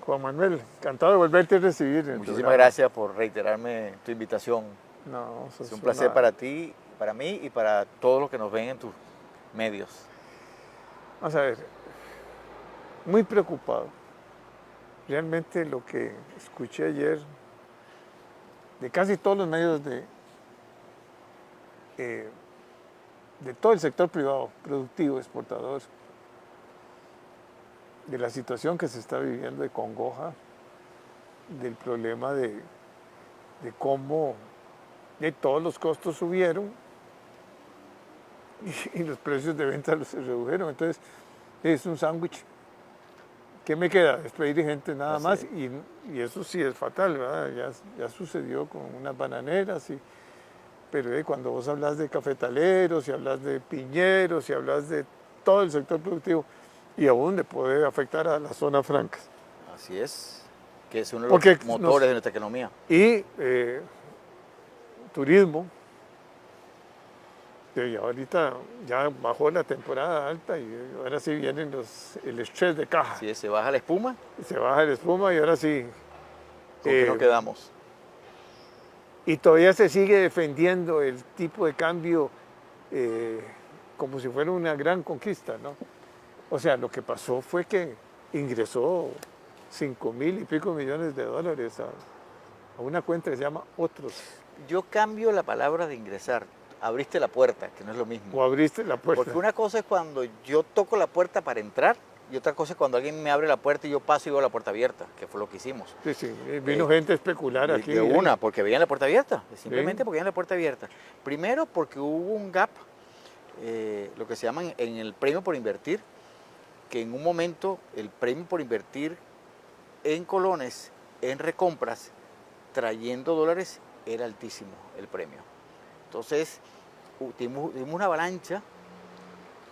Juan Manuel, encantado de volverte a recibir. Muchísimas gracias por reiterarme tu invitación. No, Es un placer para ti, para mí y para todos los que nos ven en tus medios. Vamos a ver, muy preocupado. Realmente lo que escuché ayer de casi todos los medios de todo el sector privado, productivo, exportador, de la situación que se está viviendo de congoja, del problema de cómo todos los costos subieron y los precios de venta se redujeron. Entonces es un sándwich. ¿Qué me queda? Despedir gente nada más y eso sí es fatal, ¿verdad? Ya sucedió con unas bananeras, pero cuando vos hablas de cafetaleros, y hablas de piñeros, y hablas de todo el sector productivo, y aún le puede afectar a las zonas francas. Así es, que es uno de los motores de nuestra economía. Y turismo, que ahorita ya bajó la temporada alta y ahora sí vienen el estrés de caja. Sí, se baja la espuma. Se baja la espuma y ahora sí. ¿Con qué nos quedamos? Y todavía se sigue defendiendo el tipo de cambio como si fuera una gran conquista, ¿no? O sea, lo que pasó fue que ingresó 5.000 y pico millones de dólares a una cuenta que se llama Otros. Yo cambio la palabra de ingresar. Abriste la puerta, que no es lo mismo. O abriste la puerta. Porque una cosa es cuando yo toco la puerta para entrar y otra cosa es cuando alguien me abre la puerta y yo paso y veo la puerta abierta, que fue lo que hicimos. Sí, vino gente a especular aquí. De una, porque veían la puerta abierta, simplemente porque veían la puerta abierta. Primero porque hubo un gap, lo que se llama en el premio por invertir, que en un momento el premio por invertir en colones, en recompras, trayendo dólares, era altísimo el premio. Entonces, tuvimos una avalancha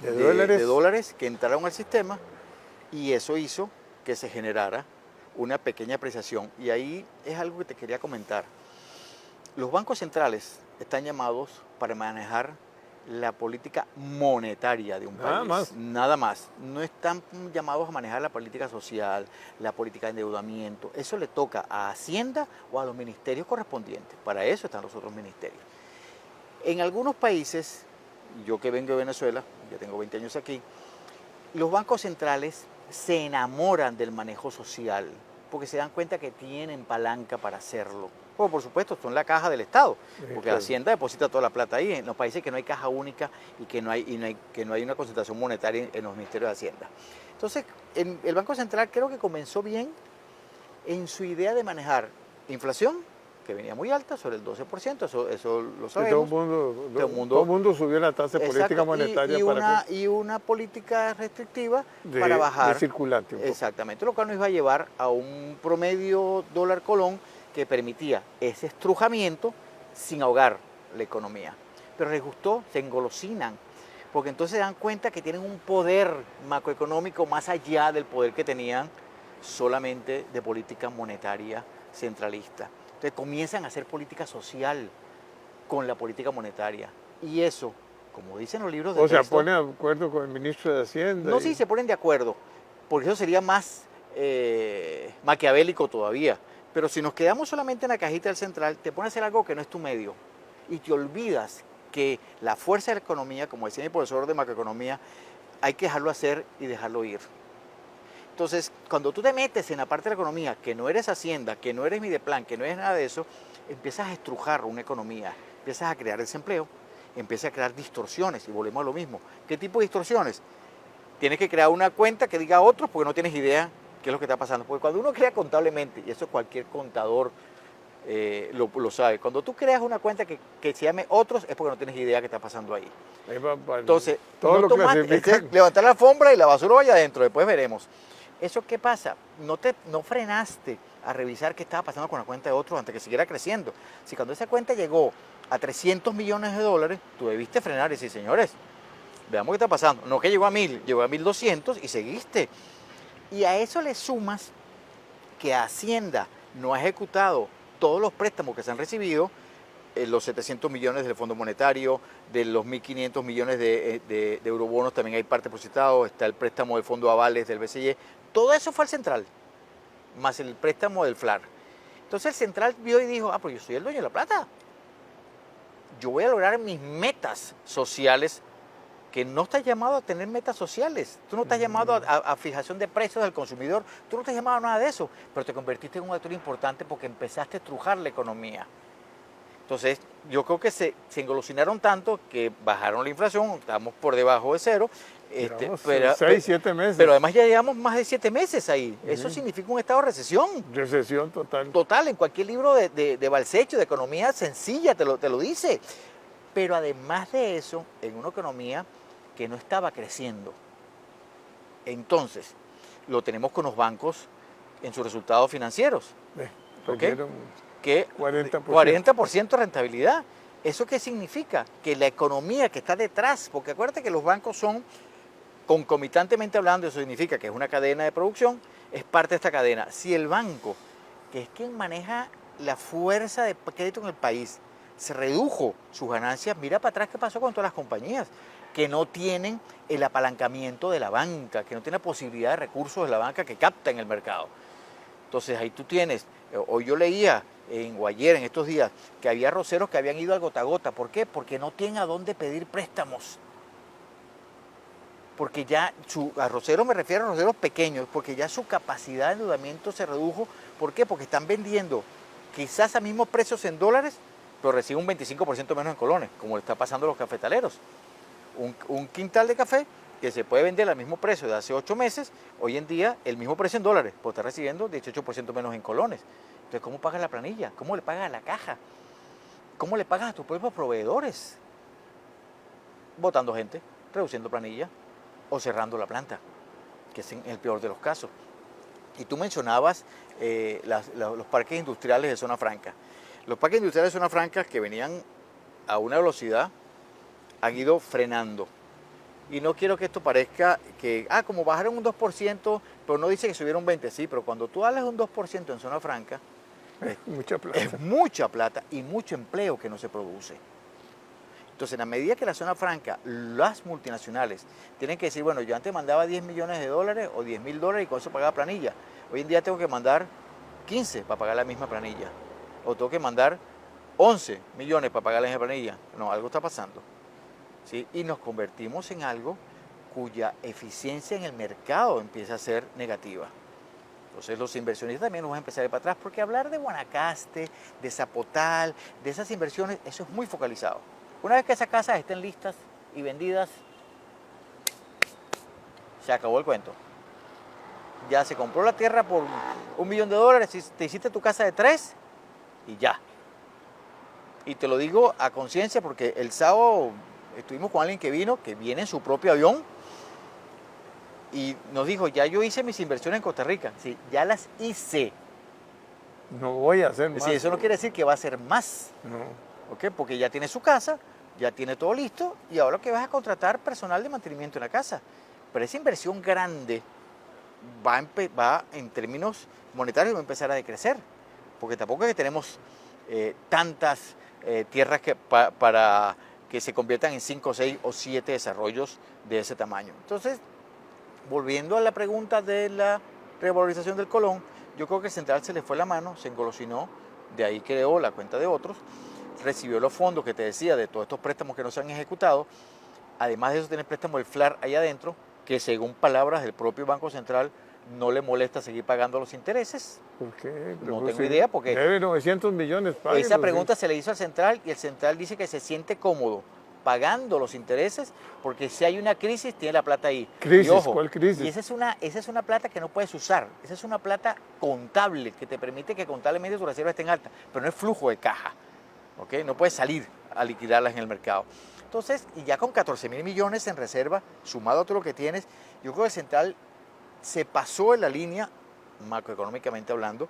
de dólares que entraron al sistema y eso hizo que se generara una pequeña apreciación. Y ahí es algo que te quería comentar. Los bancos centrales están llamados para manejar la política monetaria de un país. Nada más. No están llamados a manejar la política social, la política de endeudamiento. Eso le toca a Hacienda o a los ministerios correspondientes. Para eso están los otros ministerios. En algunos países, yo que vengo de Venezuela, ya tengo 20 años aquí, los bancos centrales se enamoran del manejo social porque se dan cuenta que tienen palanca para hacerlo. Bueno, por supuesto, son la caja del Estado, porque Hacienda deposita toda la plata ahí, en los países que no hay caja única y que no hay una concentración monetaria en los ministerios de Hacienda. Entonces, el Banco Central creo que comenzó bien en su idea de manejar inflación, que venía muy alta, sobre el 12%, eso lo sabemos. Todo el mundo subió la tasa de política monetaria. Y una política restrictiva para bajar. De circulante. Exactamente, lo cual nos iba a llevar a un promedio dólar-colón que permitía ese estrujamiento sin ahogar la economía. Pero les gustó, se engolosinan, porque entonces se dan cuenta que tienen un poder macroeconómico más allá del poder que tenían solamente de política monetaria centralista. Entonces comienzan a hacer política social con la política monetaria. Y eso, como dicen los libros de texto... O sea, ¿pone de acuerdo con el ministro de Hacienda? No, sí, se ponen de acuerdo, porque eso sería más maquiavélico todavía. Pero si nos quedamos solamente en la cajita del central, te pones a hacer algo que no es tu medio. Y te olvidas que la fuerza de la economía, como decía mi profesor de macroeconomía, hay que dejarlo hacer y dejarlo ir. Entonces, cuando tú te metes en la parte de la economía, que no eres Hacienda, que no eres Mideplan, que no eres nada de eso, empiezas a estrujar una economía, empiezas a crear desempleo, empiezas a crear distorsiones y volvemos a lo mismo. ¿Qué tipo de distorsiones? Tienes que crear una cuenta que diga otros porque no tienes idea qué es lo que está pasando. Porque cuando uno crea contablemente, y eso cualquier contador lo sabe, cuando tú creas una cuenta que se llame otros es porque no tienes idea qué está pasando ahí. Entonces, levantar la alfombra y la basura vaya adentro, después veremos. ¿Eso qué pasa? No frenaste a revisar qué estaba pasando con la cuenta de otros antes que siguiera creciendo. Si cuando esa cuenta llegó a 300 millones de dólares, tú debiste frenar y decir, señores, veamos qué está pasando. No que llegó a 1.000, llegó a 1.200 y seguiste. Y a eso le sumas que Hacienda no ha ejecutado todos los préstamos que se han recibido, los 700 millones del Fondo Monetario, de los 1.500 millones de eurobonos también hay parte depositado, está el préstamo del Fondo Avales del BCE, todo eso fue al central. más el préstamo del FLAR. Entonces el central vio y dijo, pues yo soy el dueño de la plata. Yo voy a lograr mis metas sociales, que no estás llamado a tener metas sociales. Tú no estás llamado a fijación de precios del consumidor. Tú no estás llamado a nada de eso. Pero te convertiste en un actor importante porque empezaste a estrujar la economía. Entonces, yo creo que se engolosinaron tanto que bajaron la inflación. Estamos por debajo de cero. Pero 6, 7 meses. Pero además ya llevamos más de 7 meses ahí. Eso significa un estado de recesión. Recesión total. Total, en cualquier libro de Balcecho, de economía sencilla, te lo dice. Pero además de eso, en una economía que no estaba creciendo. Entonces, lo tenemos con los bancos en sus resultados financieros. ¿Okay? Que 40% de rentabilidad. ¿Eso qué significa? Que la economía que está detrás, porque acuérdate que los bancos son, concomitantemente hablando, eso significa que es una cadena de producción, es parte de esta cadena. Si el banco, que es quien maneja la fuerza de crédito en el país, se redujo sus ganancias, mira para atrás qué pasó con todas las compañías que no tienen el apalancamiento de la banca, que no tienen la posibilidad de recursos de la banca que capta en el mercado. Entonces ahí tú tienes, hoy yo leía o ayer en estos días, que había arroceros que habían ido al gota a gota. ¿Por qué? Porque no tienen a dónde pedir préstamos. Porque ya, arroceros me refiero a arroceros pequeños, porque ya su capacidad de endeudamiento se redujo. ¿Por qué? Porque están vendiendo quizás a mismos precios en dólares, pero reciben un 25% menos en colones, como le está pasando a los cafetaleros. Un quintal de café que se puede vender al mismo precio de hace 8 meses, hoy en día el mismo precio en dólares, porque está recibiendo 18% menos en colones. Entonces, ¿cómo pagas la planilla? ¿Cómo le pagas a la caja? ¿Cómo le pagas a tus propios proveedores? Botando gente, reduciendo planilla o cerrando la planta, que es en el peor de los casos. Y tú mencionabas los parques industriales de zona franca. Los parques industriales de zona franca que venían a una velocidad han ido frenando. Y no quiero que esto parezca que, como bajaron un 2%, pero no dice que subieron un 20%. Sí, pero cuando tú hablas de un 2% en zona franca, es mucha plata y mucho empleo que no se produce. Entonces, en la medida que la zona franca, las multinacionales, tienen que decir, bueno, yo antes mandaba 10 millones de dólares o 10 mil dólares y con eso pagaba planilla. Hoy en día tengo que mandar 15 para pagar la misma planilla. O tengo que mandar 11 millones para pagar la misma planilla. No, algo está pasando. ¿Sí? Y nos convertimos en algo cuya eficiencia en el mercado empieza a ser negativa. Entonces los inversionistas también nos van a empezar a ir para atrás, porque hablar de Guanacaste, de Zapotal, de esas inversiones, eso es muy focalizado. Una vez que esas casas estén listas y vendidas, se acabó el cuento. Ya se compró la tierra por $1 millón, te hiciste tu casa de 3 y ya. Y te lo digo a conciencia porque el sábado estuvimos con alguien que viene en su propio avión y nos dijo, ya yo hice mis inversiones en Costa Rica. Sí, ya las hice. No voy a hacer más. Sí, eso no quiere decir que va a hacer más. No. ¿Okay? Porque ya tiene su casa, ya tiene todo listo y ahora que vas a contratar personal de mantenimiento en la casa. Pero esa inversión grande va en términos monetarios va a empezar a decrecer. Porque tampoco es que tenemos tantas tierras para que se conviertan en 5, 6 o 7 desarrollos de ese tamaño. Entonces, volviendo a la pregunta de la revalorización del colón, yo creo que el central se le fue la mano, se engolosinó, de ahí creó la cuenta de otros, recibió los fondos que te decía de todos estos préstamos que no se han ejecutado, además de eso tiene préstamo del FLAR allá adentro, que según palabras del propio Banco Central no le molesta seguir pagando los intereses. ¿Por qué? No tengo idea porque... Debe 900 millones. Páguelos, esa pregunta se le hizo al central y el central dice que se siente cómodo pagando los intereses porque si hay una crisis tiene la plata ahí. ¿Crisis? Y ojo, ¿Cuál crisis? Y esa es una plata que no puedes usar. Esa es una plata contable que te permite que contablemente tu reserva esté en alta, pero no es flujo de caja. ¿Okay? No puedes salir a liquidarlas en el mercado. Entonces, y ya con 14.000 millones en reserva, sumado a todo lo que tienes, yo creo que el central se pasó en la línea, macroeconómicamente hablando,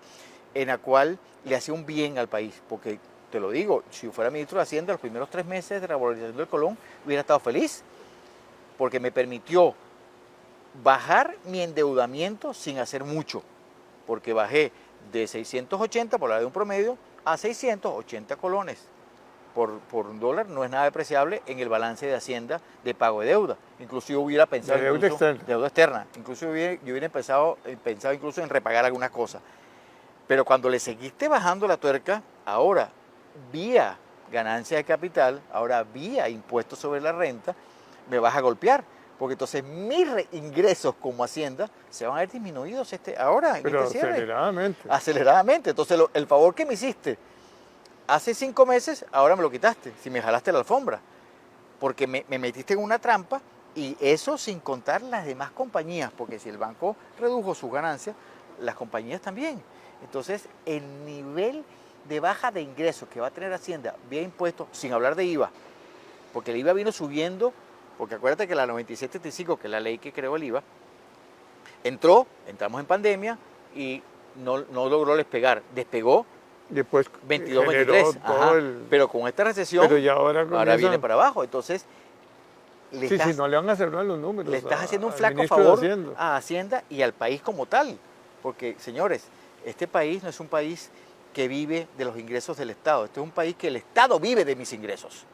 en la cual le hacía un bien al país, porque te lo digo, si fuera ministro de Hacienda, los primeros 3 meses de revalorización del colón, hubiera estado feliz, porque me permitió bajar mi endeudamiento sin hacer mucho, porque bajé de 680, por hablar de un promedio, a 680 colones. por un dólar no es nada despreciable en el balance de Hacienda de pago de deuda. Incluso yo hubiera pensado... De deuda externa. Deuda externa. Incluso yo hubiera pensado incluso en repagar algunas cosas. Pero cuando le seguiste bajando la tuerca, ahora vía ganancia de capital, ahora vía impuestos sobre la renta, me vas a golpear. Porque entonces mis ingresos como Hacienda se van a ver disminuidos ahora, en Pero este cierre. aceleradamente. Aceleradamente. Entonces el favor que me hiciste hace 5 meses, ahora me lo quitaste, si me jalaste la alfombra. Porque me metiste en una trampa y eso sin contar las demás compañías, porque si el banco redujo sus ganancias, las compañías también. Entonces el nivel de baja de ingresos que va a tener Hacienda vía impuestos, sin hablar de IVA, porque el IVA vino subiendo, porque acuérdate que la 9735, que es la ley que creó el IVA, entramos en pandemia y no logró despegó Después 22, generó 23, todo pero con esta recesión, pero ya ahora viene para abajo, entonces sí, no le van a cerrar los números. le estás haciendo un al flaco ministro de favor Hacienda. a Hacienda y al país como tal, porque señores, este país no es un país que vive de los ingresos del Estado, este es un país que el Estado vive de mis ingresos.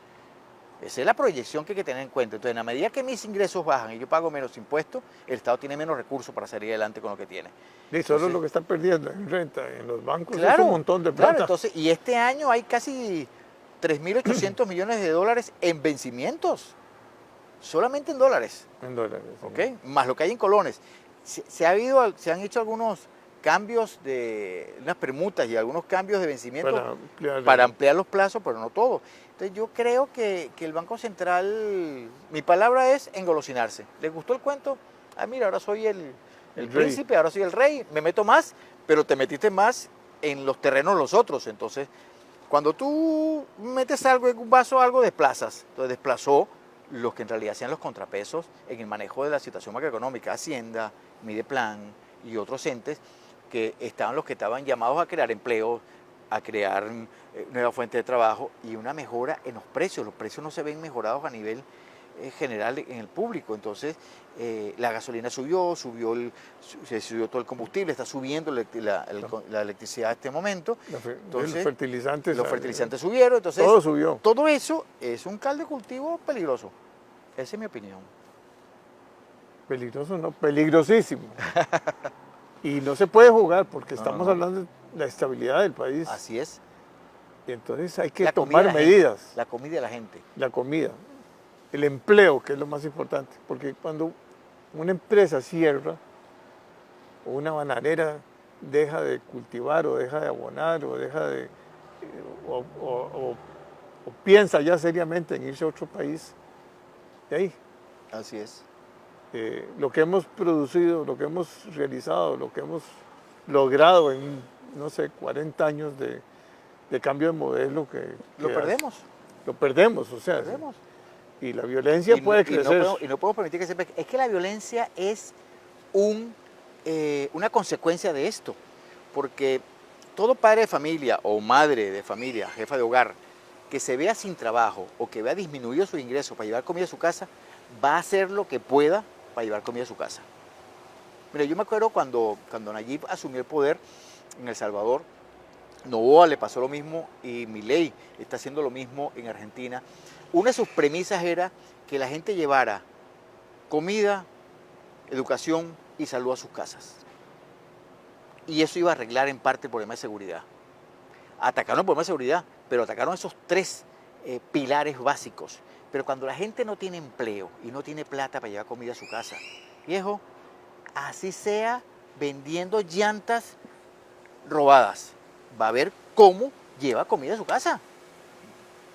Esa es la proyección que hay que tener en cuenta. Entonces, en la medida que mis ingresos bajan y yo pago menos impuestos, el Estado tiene menos recursos para salir adelante con lo que tiene. Y solo lo que está perdiendo en renta en los bancos Claro, es un montón de plata. Claro, entonces, y este año hay casi 3.800 millones de dólares en vencimientos, solamente en dólares, En dólares. Sí. ¿ok? Más lo que hay en colones. Se han hecho algunos cambios de unas permutas y algunos cambios de vencimiento para ampliar los plazos, pero no todo. Entonces yo creo que el Banco Central, mi palabra es engolosinarse. ¿Les gustó el cuento? Ah, mira, ahora soy el príncipe, ahora soy el rey, me meto más, pero te metiste más en los terrenos de los otros. Entonces, cuando tú metes algo en un vaso, algo desplazas. Entonces desplazó los que en realidad hacían los contrapesos en el manejo de la situación macroeconómica, Hacienda, Mideplan y otros entes, que estaban los que estaban llamados a crear empleo, a crear nuevas fuentes de trabajo y una mejora en los precios. Los precios no se ven mejorados a nivel general en el público. Entonces, la gasolina se subió todo el combustible, está subiendo la electricidad en este momento. Entonces, los fertilizantes subieron. Entonces, todo subió. Todo eso es un caldo de cultivo peligroso. Esa es mi opinión. Peligroso no, peligrosísimo. Y no se puede jugar porque estamos hablando de la estabilidad del país. Así es. Y entonces hay que tomar medidas. La comida de la gente. La comida. El empleo, que es lo más importante. Porque cuando una empresa cierra, o una bananera deja de cultivar, o deja de abonar, o deja de... o piensa ya seriamente en irse a otro país, de ahí. Así es. Lo que hemos producido, lo que hemos realizado, lo que hemos logrado en, no sé, 40 años de cambio de modelo lo perdemos. Lo perdemos, o sea. Lo perdemos. Y la violencia puede crecer. Y no podemos permitir que se... Es que la violencia es una consecuencia de esto. Porque todo padre de familia o madre de familia, jefa de hogar, que se vea sin trabajo o que vea disminuido su ingreso para llevar comida a su casa, va a hacer lo que pueda para llevar comida a su casa. Mira, yo me acuerdo cuando Nayib asumió el poder en El Salvador, Noboa le pasó lo mismo y Milei está haciendo lo mismo en Argentina. Una de sus premisas era que la gente llevara comida, educación y salud a sus casas. Y eso iba a arreglar en parte el problema de seguridad. Atacaron el problema de seguridad, pero atacaron esos 3 pilares básicos. Pero cuando la gente no tiene empleo y no tiene plata para llevar comida a su casa, viejo, así sea vendiendo llantas robadas, va a ver cómo lleva comida a su casa.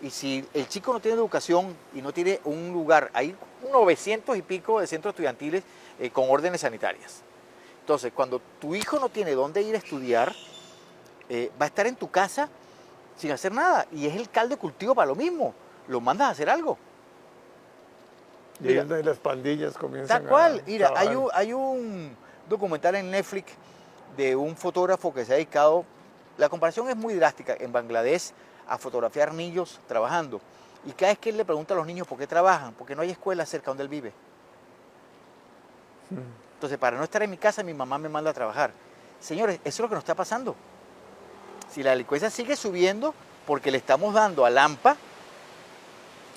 Y si el chico no tiene educación y no tiene un lugar, hay 900 y pico de centros estudiantiles con órdenes sanitarias. Entonces, cuando tu hijo no tiene dónde ir a estudiar, va a estar en tu casa sin hacer nada. Y es el caldo de cultivo para lo mismo. Lo mandas a hacer algo. Y ahí es donde las pandillas comienzan tal cual. Mira, trabajar. hay un documental en Netflix de un fotógrafo que se ha dedicado, la comparación es muy drástica, en Bangladesh a fotografiar niños trabajando. Y cada vez que él le pregunta a los niños por qué trabajan, porque no hay escuela cerca donde él vive. Entonces, para no estar en mi casa, mi mamá me manda a trabajar. Señores, eso es lo que nos está pasando. Si la delincuencia sigue subiendo, porque le estamos dando a Lampa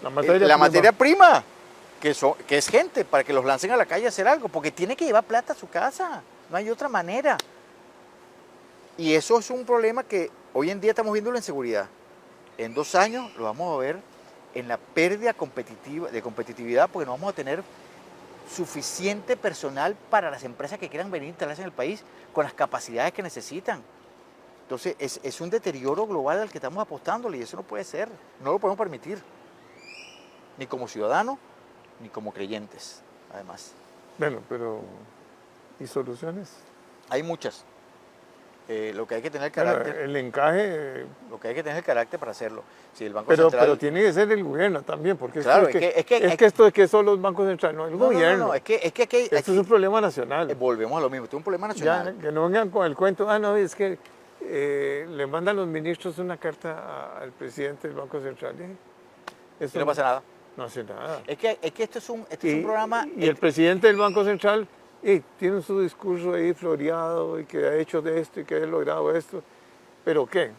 materia prima, que es gente, para que los lancen a la calle a hacer algo, porque tiene que llevar plata a su casa, no hay otra manera. Y eso es un problema que hoy en día estamos viendo la inseguridad. En 2 años lo vamos a ver en la pérdida de competitividad, porque no vamos a tener suficiente personal para las empresas que quieran venir a instalarse en el país con las capacidades que necesitan. Entonces es un deterioro global al que estamos apostándole y eso no puede ser, no lo podemos permitir, ni como ciudadanos, ni como creyentes, además. Bueno, pero ¿y soluciones? Hay muchas. Lo que hay que tener el carácter. Bueno, el encaje. Lo que hay que tener el carácter para hacerlo. Si el Banco Pero Central, tiene que ser el gobierno también, porque claro, esto es que esto es que son los bancos centrales, no el gobierno. No, es que aquí, Esto es un problema nacional. volvemos a lo mismo, esto es un problema nacional. Ya, que no vengan con el cuento, no, es que le mandan los ministros una carta al presidente del Banco Central. Y no pasa nada. No hace nada. Es que esto es un programa. Y el presidente del Banco Central tiene su discurso ahí floreado y que ha hecho de esto y que ha logrado esto. ¿Pero qué?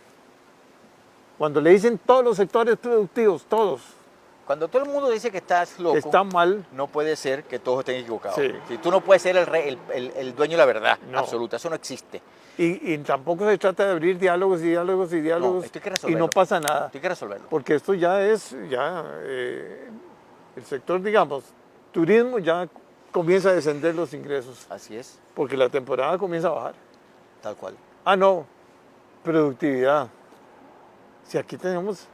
Cuando le dicen todos los sectores productivos, todos, Cuando todo el mundo dice que estás loco, está mal. no puede ser que todos estén equivocados. Sí. Si tú no puedes ser el dueño de la verdad absoluta, eso no existe. Y tampoco se trata de abrir diálogos y diálogos y diálogos esto hay que y resolverlo. no pasa nada. Esto hay que resolverlo. Porque esto ya es, el sector, digamos, turismo ya comienza a descender los ingresos. Así es, Porque la temporada comienza a bajar. tal cual. No, productividad. Si aquí tenemos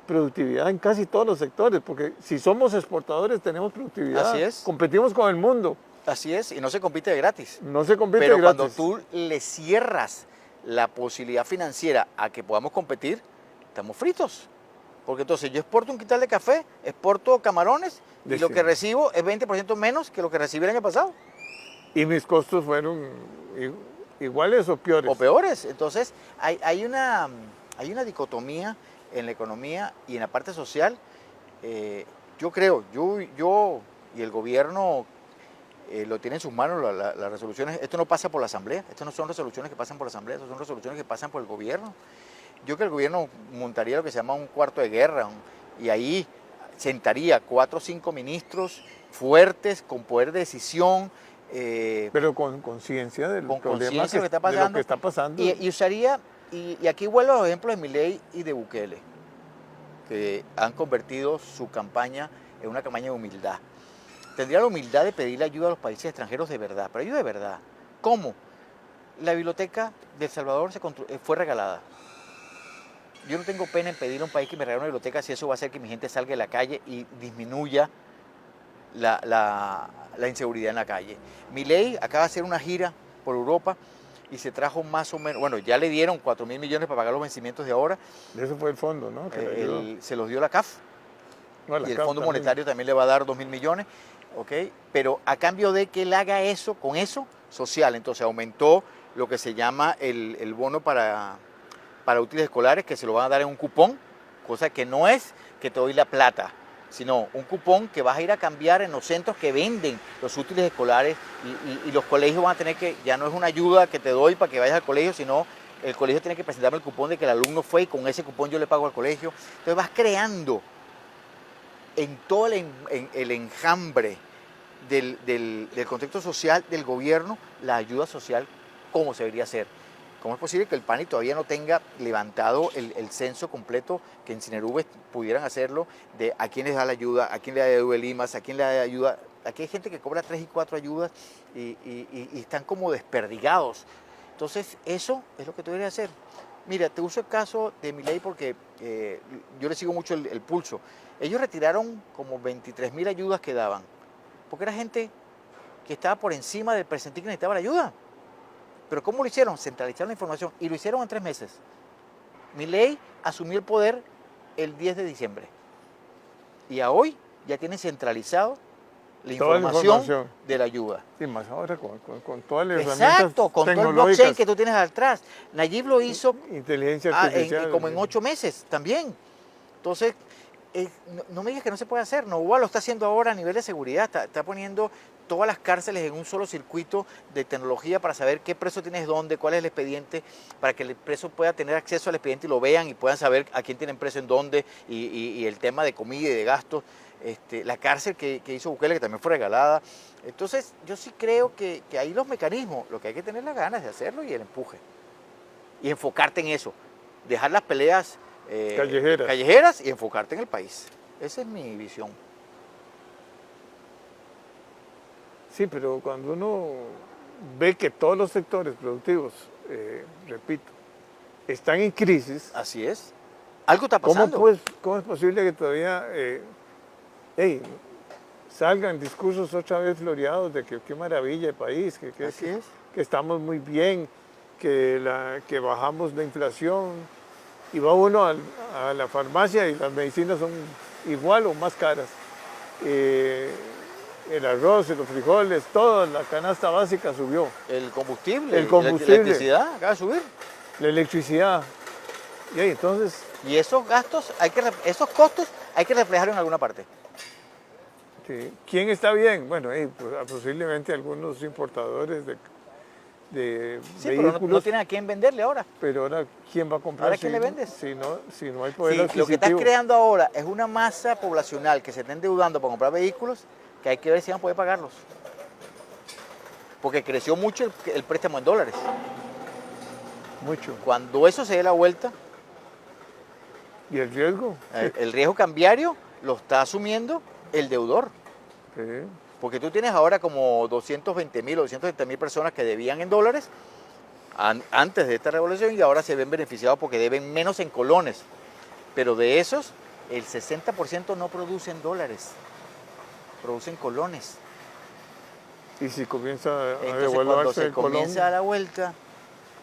productividad en casi todos los sectores, porque si somos exportadores tenemos productividad. Así es. Competimos con el mundo. Así es, y no se compite de gratis. No se compite Pero gratis. cuando tú le cierras la posibilidad financiera a que podamos competir, estamos fritos. Porque entonces yo exporto un quintal de café, exporto camarones y lo que recibo es 20% menos que lo que recibí el año pasado. Y mis costos fueron iguales o peores. O peores. Entonces hay una dicotomía en la economía y en la parte social. Yo creo, yo y el gobierno lo tiene en sus manos las resoluciones. Esto no pasa por la Asamblea, esto no son resoluciones que pasan por la Asamblea, esto son resoluciones que pasan por el gobierno. Yo creo que el gobierno montaría lo que se llama un cuarto de guerra y ahí sentaría 4 o 5 ministros fuertes, con poder de decisión. Pero con conciencia del problema que está pasando, de lo que está pasando. Y usaría, y aquí vuelvo a los ejemplos de Milei y de Bukele, que han convertido su campaña en una campaña de humildad. Tendría la humildad de pedirle ayuda a los países extranjeros de verdad, pero ayuda de verdad. ¿Cómo? La biblioteca de El Salvador fue regalada. Yo no tengo pena en pedirle a un país que me regale una biblioteca si eso va a hacer que mi gente salga de la calle y disminuya la inseguridad en la calle. Milei acaba de hacer una gira por Europa y se trajo más o menos, bueno, ya le dieron 4.000 millones para pagar los vencimientos de ahora. Eso fue el fondo, ¿no? Se los dio la CAF. No, y el Fondo Monetario también le va a dar 2.000 millones, ¿ok? Pero a cambio de que él haga eso, con eso, social. Entonces aumentó lo que se llama el bono para útiles escolares, que se lo van a dar en un cupón, cosa que no es que te doy la plata, sino un cupón que vas a ir a cambiar en los centros que venden los útiles escolares y los colegios van a tener que, ya no es una ayuda que te doy para que vayas al colegio, sino el colegio tiene que presentarme el cupón de que el alumno fue y con ese cupón yo le pago al colegio. Entonces vas creando en todo el enjambre del contexto social del gobierno la ayuda social como se debería hacer. ¿Cómo es posible que el PANI todavía no tenga levantado el censo completo, que en Cinerubes pudieran hacerlo, de a quién les da la ayuda, a quién le da ayuda de Limas, a quién le da ayuda? Aquí hay gente que cobra 3 y 4 ayudas y están como desperdigados. Entonces, eso es lo que tú deberías hacer. Mira, te uso el caso de Milei porque yo le sigo mucho el pulso. Ellos retiraron como 23.000 ayudas que daban, porque era gente que estaba por encima del percentil que necesitaba la ayuda. Pero ¿cómo lo hicieron? Centralizaron la información y lo hicieron en 3 meses. Milei asumió el poder el 10 de diciembre. Y a hoy ya tiene centralizado la información de la ayuda. Sí, más ahora con todas las herramientas Exacto, con todo el blockchain que tú tienes atrás. Nayib lo hizo inteligencia artificial, como en 8 meses también. Entonces, no me digas que no se puede hacer. Novoa lo está haciendo ahora a nivel de seguridad. Está poniendo todas las cárceles en un solo circuito de tecnología para saber qué preso tienes dónde, cuál es el expediente, para que el preso pueda tener acceso al expediente y lo vean y puedan saber a quién tienen preso en dónde y el tema de comida y de gastos. La cárcel que hizo Bukele, que también fue regalada. Entonces, yo sí creo que ahí los mecanismos, lo que hay que tener las ganas de hacerlo y el empuje. Y enfocarte en eso. Dejar las peleas callejeras y enfocarte en el país. Esa es mi visión. Sí, pero cuando uno ve que todos los sectores productivos, repito, están en crisis, Así es. Algo está pasando. ¿cómo es posible que todavía salgan discursos otra vez floreados de que qué maravilla el país, que estamos muy bien, que bajamos la inflación, y va uno a la farmacia y las medicinas son igual o más caras? El arroz, los frijoles, toda la canasta básica subió. El combustible, la electricidad acaba de subir. La electricidad. Y entonces... Y esos gastos, esos costos hay que reflejarlos en alguna parte. Sí. ¿Quién está bien? Bueno, pues, posiblemente algunos importadores de vehículos. Pero no tienen a quién venderle ahora. Pero ahora, ¿quién va a comprar? ¿Ahora quién le vendes? Si no hay poder adquisitivo. Lo que estás creando ahora es una masa poblacional que se está endeudando para comprar vehículos que hay que ver si van a poder pagarlos. Porque creció mucho el préstamo en dólares. Mucho. Cuando eso se dé la vuelta... ¿Y el riesgo? El riesgo cambiario lo está asumiendo el deudor. Sí. Porque tú tienes ahora como 220.000 o 230.000 personas que debían en dólares antes de esta revolución y ahora se ven beneficiados porque deben menos en colones. Pero de esos, el 60% no producen dólares, producen colones. Y si comienza a Entonces, devaluarse cuando se el colón, comienza a dar vuelta...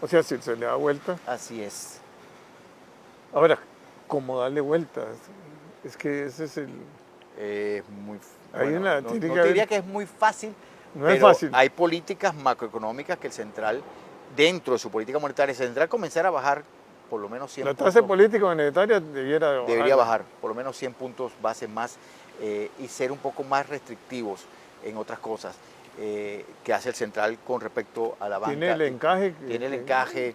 O sea, si se le da vuelta. Así es. Ahora, ¿cómo darle vuelta? Es que ese es el... no diría que es muy fácil, no es fácil. Hay políticas macroeconómicas que el central, dentro de su política monetaria, el central comenzará a bajar por lo menos 100 puntos. La tasa política monetaria debería bajar por lo menos 100 puntos base más y ser un poco más restrictivos en otras cosas que hace el central con respecto a la banca. Tiene el encaje.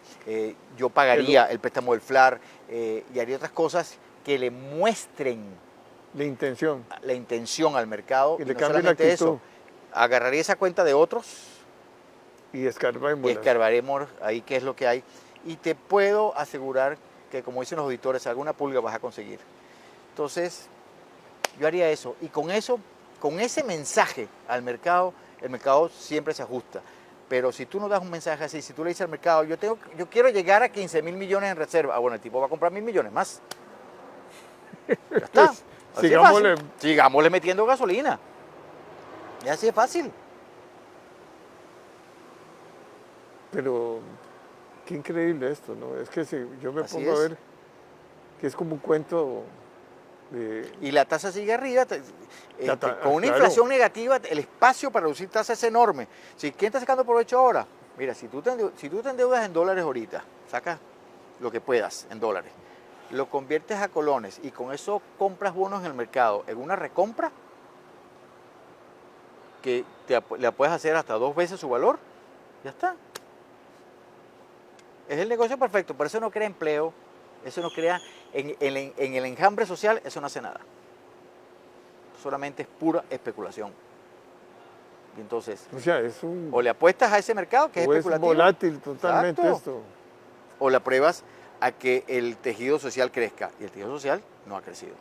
Yo pagaría el préstamo del FLAR y haría otras cosas que le muestren la intención al mercado. Y le cambie la actitud. Eso, agarraría esa cuenta de otros y escarbaremos ahí qué es lo que hay. Y te puedo asegurar que, como dicen los auditores, alguna pulga vas a conseguir. Entonces, yo haría eso. Y con eso, con ese mensaje al mercado, el mercado siempre se ajusta. Pero si tú no das un mensaje así, si tú le dices al mercado, yo quiero llegar a 15.000 millones en reserva, bueno, el tipo va a comprar 1.000 millones más. Ya está. Sigámosle metiendo gasolina. Y así es fácil. Pero qué increíble esto, ¿no? Es que si yo me pongo a ver que es como un cuento Y la tasa sigue arriba, con una inflación negativa, el espacio para reducir tasas es enorme. ¿Quién está sacando provecho ahora? Mira, si tú te endeudas en dólares ahorita, sacas lo que puedas en dólares, lo conviertes a colones y con eso compras bonos en el mercado, en una recompra que la puedes hacer hasta 2 veces su valor, ya está. Es el negocio perfecto, pero eso no crea empleo, eso no crea, en el enjambre social, eso no hace nada. Solamente es pura especulación. Y entonces, o le apuestas a ese mercado que es especulativo. Es volátil totalmente. Exacto. Esto. O le apruebas a que el tejido social crezca. Y el tejido social no ha crecido.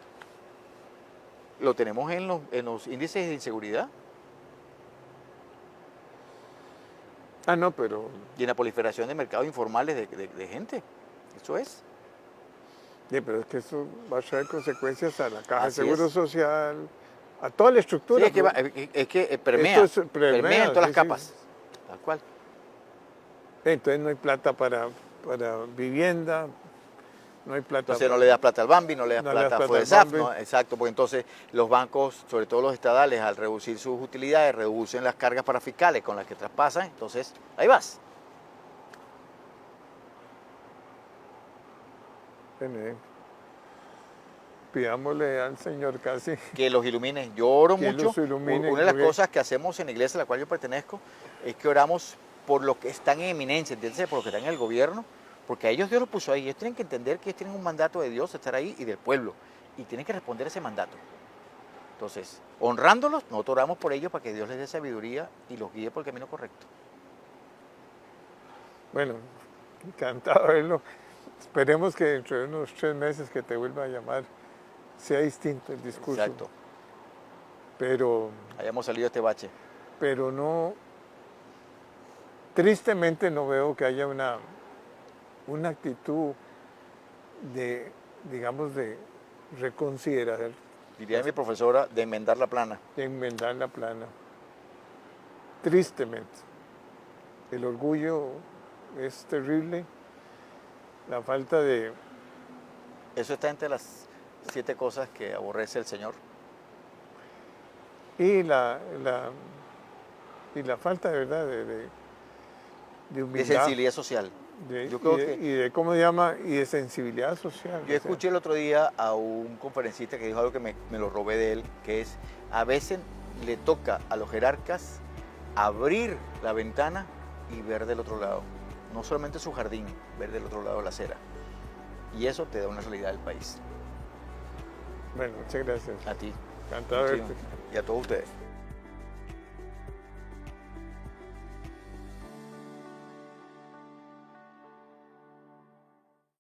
Lo tenemos en los índices de inseguridad. No, pero... Y en la proliferación de mercados informales de gente. Eso es. Sí, pero es que eso va a traer consecuencias a la Caja de Seguro Social, a toda la estructura. Sí, es que permea en todas las capas. Tal cual. Entonces no hay plata para vivienda, no hay plata. Entonces no le das plata al Bambi, no le das plata a FODESAF, ¿no? Exacto, porque entonces los bancos, sobre todo los estadales, al reducir sus utilidades, reducen las cargas para fiscales con las que traspasan, entonces ahí vas. Pidámosle al Señor casi. que los ilumine. Yo oro Que mucho. los ilumine, Una de las porque- cosas que hacemos en la iglesia a la cual yo pertenezco es que oramos por los que están en eminencia, ¿entiendes? Por los que están en el gobierno, porque a ellos Dios los puso ahí. Ellos tienen que entender que ellos tienen un mandato de Dios, estar ahí y del pueblo, y tienen que responder ese mandato. Entonces, honrándolos, nosotros oramos por ellos para que Dios les dé sabiduría y los guíe por el camino correcto. Bueno, encantado de verlo. Esperemos que dentro de unos 3 meses que te vuelva a llamar sea distinto el discurso. Exacto. Pero Hayamos salido de este bache. no, tristemente no veo que haya una actitud de, digamos, de reconsiderar, Diría mi profesora, de enmendar la plana. de enmendar la plana. Tristemente. El orgullo es terrible, la falta de, Eso está entre las 7 cosas que aborrece el Señor. y la falta de verdad de De humildad. sensibilidad social. Yo creo que Y de cómo se llama, y de sensibilidad social. yo escuché el otro día a un conferencista que dijo algo que me lo robé de él, que es, a veces le toca a los jerarcas abrir la ventana y ver del otro lado. No solamente su jardín, ver del otro lado de la acera. Y eso te da una realidad del país. Bueno, muchas gracias. A ti. Encantado de Muchísimo. verte. Y a todos ustedes.